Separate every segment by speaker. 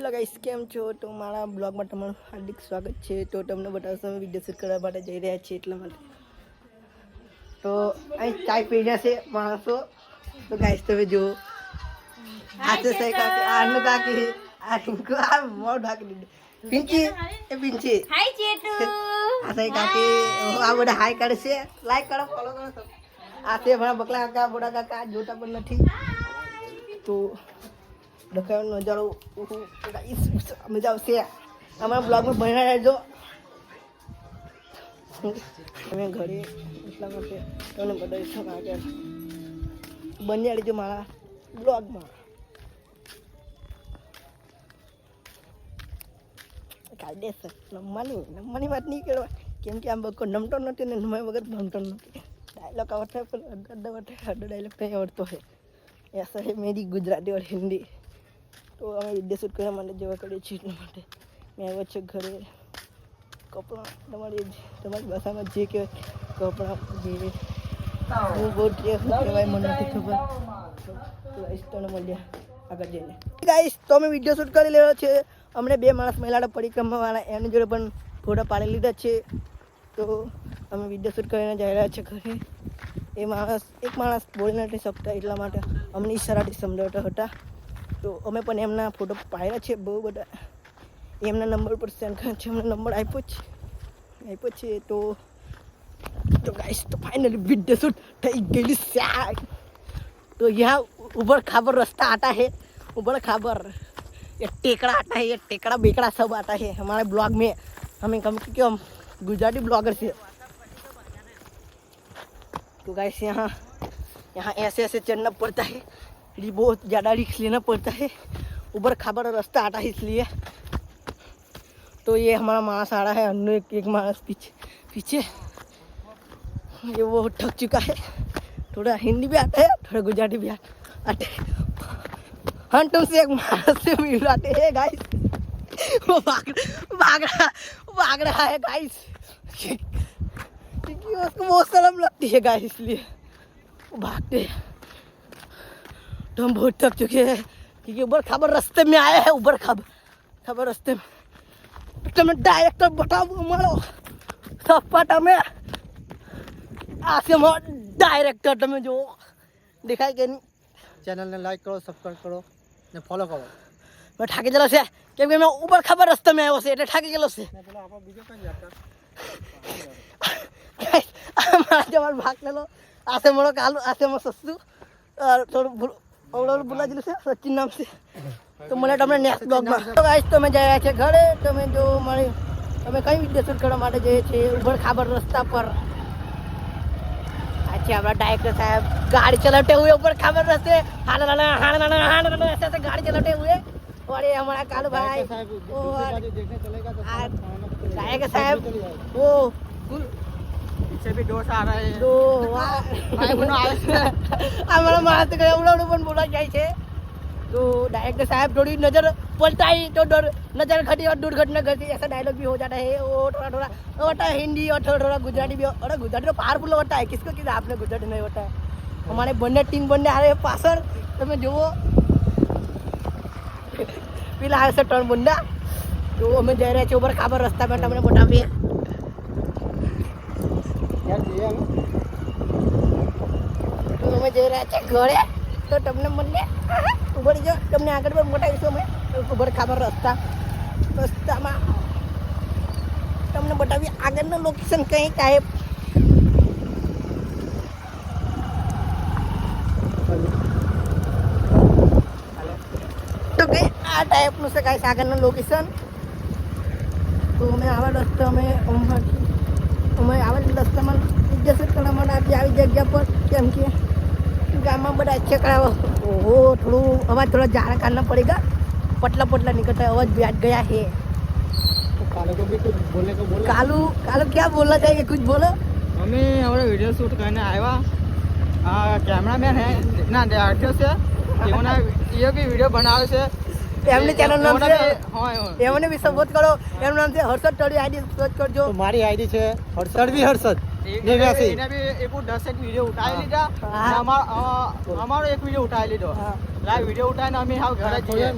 Speaker 1: Hello guys, કેમ છો? તો મારા બ્લોગમાં તમારું હાર્દિક સ્વાગત છે. તો તમને બતાવશું અમે વિડીયો શૂટ કરવા માટે જઈ રહ્યા છીએ એટલા માટે. તો અહીં ચાય પી રહ્યા છે માણસો. તો ગાઈસ તમે જુઓ, આ છે સહી કાકી, આનું કાકી, આ ટીંકુ, આ મોઢ ઢાંકી દીધું. પિંકી, એ પિંકી,
Speaker 2: હાય ચેટુ,
Speaker 1: આ સહી કાકી, આ બધા હાય કરે છે. લાઈક કરો, ફોલો કરો સબ. આ છે મારા બકલા કાકા, બોડા કાકા, જોતા પણ નથી. તો દેખાવાનો નજારો મજા આવશે. અમારા બ્લોગમાં ભણ્યા રહેજો. અમે ઘરે એટલા માટે તમને બતાવીશું આગળ બન્યા રહેજો મારા બ્લોગમાં. કાયદેસર નમવાની વાત નહીં કરવા, કેમ કે આમ બકો નમતો નથી ને નમાય વગર ભણતો નથી. ડાયલોગ આવડતો હોય પણ અડધો ડાયલોગ નહીં આવડતો હોય. ऐसा है मेरी गुजराती और हिंदी. તો અમે વિડીયો શૂટ કરવા માટે જવા કરીએ છીએ એટલા માટે મેં આવ્યો છે ઘરે. કપડાં તમારી ભાષામાં જે કહેવાય કપડાં જે હું બહુ કહેવાય મને નથી ખબર. તો તને મળ્યા આગળ જઈને ગાઈસ. તો અમે વિડીયો શૂટ કરી લેવો છે. અમને બે માણસ મહિલાના પરિક્રમાવાળા એની જોડે પણ ફોટા પાડી લીધા છે. તો અમે વિડીયો શૂટ કરીને જઈ રહ્યા છીએ ઘરે. એક માણસ બોલી નથી શકતા એટલા માટે અમને ઈશારાથી સમજાવતા હતા. તો અમે પણ એમના ફોટો પાડ્યા છે બહુ બધા. એમના નંબર પર સેન્ડ કર્યા છે. એમનો નંબર આપ્યો છે. તો ગાઈસ, તો फाइनली वीडियो शूट થઈ ગઈ છે. तो यहाँ ऊबड़ खाबड़ रास्ता आता है. ऊबड़ खाबड़ ये टेकड़ा आता है. ये टेकड़ा बेकड़ा सब आता है हमारे ब्लॉग में. हमें कम से कम गुजराती ब्लॉगर से. तो गाइस यहाँ ऐसे चढ़ना पड़ता है. बहुत ज़्यादा रिस्क लेना पड़ता है. ऊबड़ खाबड़ रास्ता आता है इसलिए. तो ये हमारा मानस आ रहा है. अन्य एक मानस पीछे ये वो ठग चुका है. थोड़ा हिंदी भी आता है, थोड़ा गुजराती भी आते हैं. हम तुमसे एक मानस से मिलाते हैं गाइस. वो भाग रहा है गाइस, क्योंकि उसको बहुत शर्म लगती है गाइस, इसलिए वो भागते हैं. तो हम बहुत थक चुके हैं क्योंकि ऊबड़ खाबड़ रास्ते में आए हैं. ऊबड़ खाबड़ रास्ते में तो मैं डायरेक्टर बताओ मारो सपाट में आसे डायरेक्टर તમે જો દેખાય કે નહીં.
Speaker 3: ચેનલને લાઈક કરો, સબસ્ક્રાઇબ કરો ને ફોલો કરો.
Speaker 1: મેં થાકી ગયેલો છે કેમ કે મેં ઉપર ખબર રસ્તે મેં આવ્યો છે એટલે થાકી ગયેલો છે. અમારા જવાન ભાગ લેલો. આસે મળો કાલુ, આસે મળો સસ્તું. થોડું ઓવડો બોલા જેલું છે. સચિન નામ છે. તો મને તમને નેક્સ્ટ બ્લોગમાં. તો ગાઈસ, તમે જઈ રહ્યા છે ઘરે. તમે જો મારી અમે કઈ વિડીયો શૂટ કરવા માટે જઈએ છીએ ઉબડ ખાબડ રસ્તા પર. अच्छा हमारा डायरेक्टर साहब गाड़ी चलाते हुए ऊपर खाबर रास्ते ऐसे गाड़ी चलाते हुए. और ये हमारा कालू भाई डायरेक्टर साहब वो
Speaker 3: पीछे भी डोस आ रहा है.
Speaker 1: दो हमारा मारा तो उड़ा पण बोला जाए છે. तो डायरेक्टर साहब थोड़ी नजर पलटाई तो नजर घटी और दुर्घटना घटी. ऐसा डायलॉग भी हो जाता है. वो थोड़ा होता है हिंदी और थोड़ा गुजराती भी. और गुजराती तो पावरफुल होता है. किसको किसी आपने गुजराती नहीं होता है. हमारे बंदे 3 बंदे आ रहे हैं पासर. तो मैं जो પેલા આવે છે 3 બંદા. તો અમે જઈ રહ્યા છીએ ઉપર ખાબર રસ્તા પર. તમને બતાવીએ તો અમે જઈ રહ્યા છીએ ઘરે. તો તમને મળે ઉભર જો તમને આગળ પણ બતાવીશું અમે ઉભર ખાબર રસ્તામાં તમને બતાવીએ આગળનું લોકેશન કંઈ ટાઈપ. તો કંઈ આ ટાઈપનું છે કાંઈ આગળનું લોકેશન. તો અમે આવા રસ્તા અમે આવા રસ્તામાં વિડીયો શૂટ કરવા માટે આવી જગ્યા પર. કેમ કે ગામમાં બધા ચકડાઓ ओहो थोड़ा आवाज थोड़ा ज़्यादा करना पड़ेगा. पतला निकलता है. आवाज बैठ गया है.
Speaker 3: तो कालू को भी कुछ बोलने को बोला.
Speaker 1: कालू क्या बोलना चाहिए, कुछ बोलो.
Speaker 3: हमें हमारा वीडियो शूट करने आया. कैमरामैन है ना आर्टिस्ट है. ये भी वीडियो बनावे से
Speaker 1: फैमिली चैनल नाम से
Speaker 3: એમને
Speaker 1: भी સપોર્ટ કરો. એનું નામ છે હર્ષદ ટોડી. આઈડી સર્ચ કરજો.
Speaker 3: તો મારી આઈડી છે હર્ષદ. એને બી એક 10 વિડીયો ઉતારી લીધા. અમારો એક વિડીયો ઉતારી લીધો. લાઈવ વિડીયો ઉતારીને અમે હાવ ઘરે જઈએ.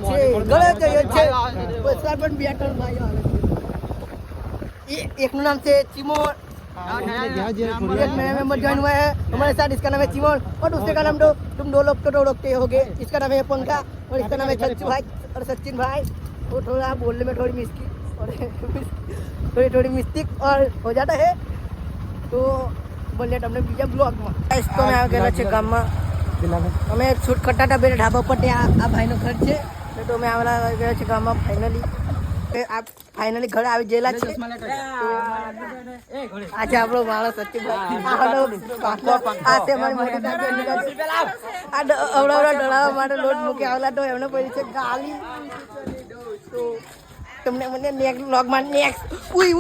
Speaker 1: સર પણ બે ત્રણ ભાઈઓ આવે છે એકનું નામ છે ચિમોન एक नया मेंबर ज्वाइन हुआ है हमारे साथ इसका नाम है चिमोन और दूसरे का नाम तो तुम दो लोग तो ओळखते होगे इसका नाम है पंखा और इसका नाम है चंचू भाई और सचिन भाई वो थोड़ा बोलने में थोड़ी मिस्टेक और थोड़ी मिस्टेक और हो जाता है तो बोलिए તમને બીજા બ્લોગમાં તો મેં આવી ગયેલા છે ગામમાં અમે શૂટ કરતા હતા બે ઢાબા પર ત્યાં આ ભાઈનું ઘર છે તો અમે આવેલા ગયા છે ગામમાં ફાઇનલી ઘરે આવી ગયેલા છે આજે આપણો માણસ સચિનભાઈ આ તે મારી મોટી કાકી આ ડળાવવા માટે લોટ મૂકી આવેલા તો એમને પડી છે ગાલી તો તમને મને નેક્સ્ટ વ્લોગમાં નેક્સ્ટ ઉઈ